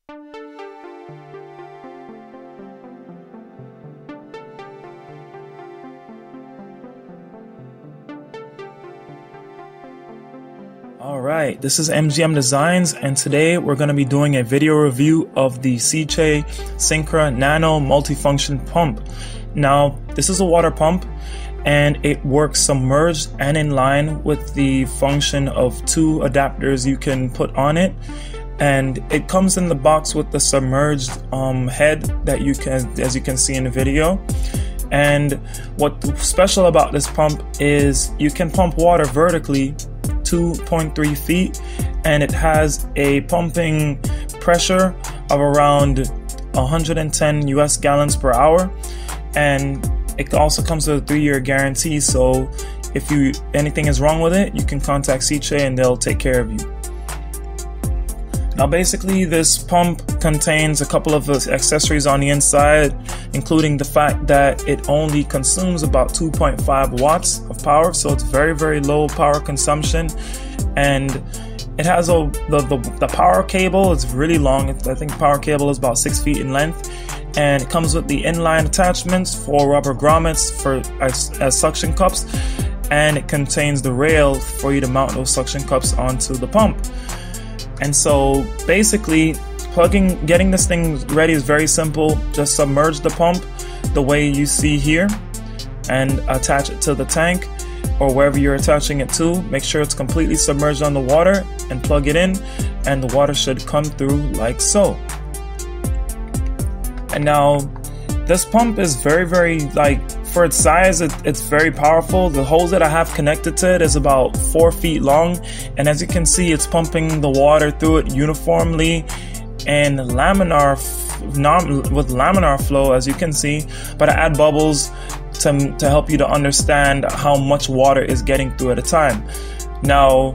Alright, this is MGM Designs, and today we're going to be doing a video review of the SICCE Syncra Nano multifunction pump. Now, this is a water pump and it works submerged and in line with the function of two adapters you can put on it. And it comes in the box with the submerged head that you can, as you can see in the video. And what's special about this pump is you can pump water vertically 2.3 feet, and it has a pumping pressure of around 110 US gallons per hour, and it also comes with a 3-year guarantee. So if anything is wrong with it, you can contact SICCE and they'll take care of you. Now basically, this pump contains a couple of accessories on the inside, including the fact that it only consumes about 2.5 watts of power, so it's very low power consumption. And it has the power cable is really long. I think the power cable is about 6 feet in length, and it comes with the inline attachments for rubber grommets as suction cups, and it contains the rail for you to mount those suction cups onto the pump. And so basically, getting this thing ready is very simple. Just submerge the pump the way you see here and attach it to the tank or wherever you're attaching it to. Make sure it's completely submerged on the water and plug it in, and the water should come through like so. And now this pump is very for its size, it's very powerful. The hose that I have connected to it is about 4 feet long, and as you can see, it's pumping the water through it uniformly and with laminar flow, as you can see. But I add bubbles to help you to understand how much water is getting through at a time. Now,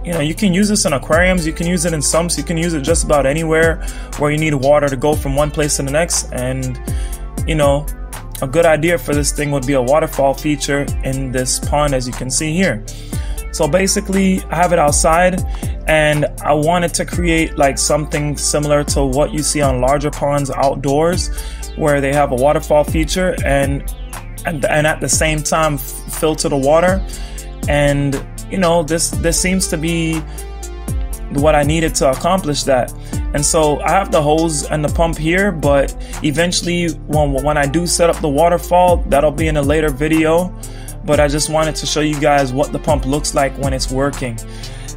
you can use this in aquariums, you can use it in sumps, you can use it just about anywhere where you need water to go from one place to the next. And a good idea for this thing would be a waterfall feature in this pond, as you can see here. So basically, I have it outside, and I wanted to create like something similar to what you see on larger ponds outdoors, where they have a waterfall feature and at the same time filter the water. And this seems to be what I needed to accomplish that. And so I have the hose and the pump here, but eventually when I do set up the waterfall, that'll be in a later video. But I just wanted to show you guys what the pump looks like when it's working.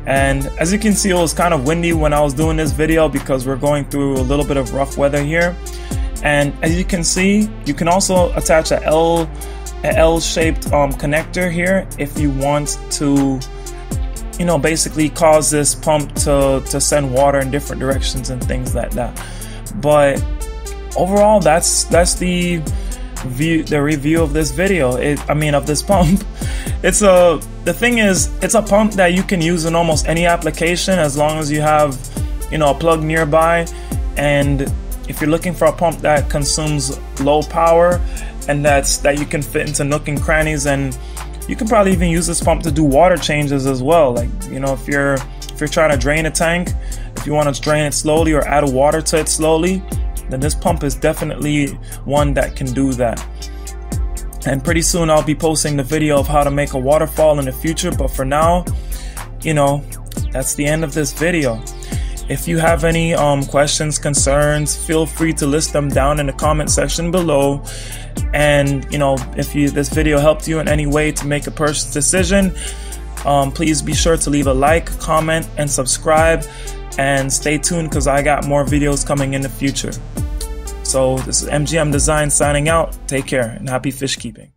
And as you can see, it was kind of windy when I was doing this video because we're going through a little bit of rough weather here. And as you can see, you can also attach a L-shaped connector here if you want to basically cause this pump to send water in different directions and things like that. But overall, that's the review of this video. Of this pump. The thing is, it's a pump that you can use in almost any application as long as you have a plug nearby. And if you're looking for a pump that consumes low power and that you can fit into nook and crannies, and you can probably even use this pump to do water changes as well. Like, if you're trying to drain a tank, if you want to drain it slowly or add water to it slowly, then this pump is definitely one that can do that. And pretty soon I'll be posting the video of how to make a waterfall in the future. But for now, that's the end of this video. If you have any questions, concerns, feel free to list them down in the comment section below. And if this video helped you in any way to make a purchase decision, please be sure to leave a like, comment, and subscribe, and stay tuned because I got more videos coming in the future. So this is MGM Design signing out. Take care and happy fish keeping.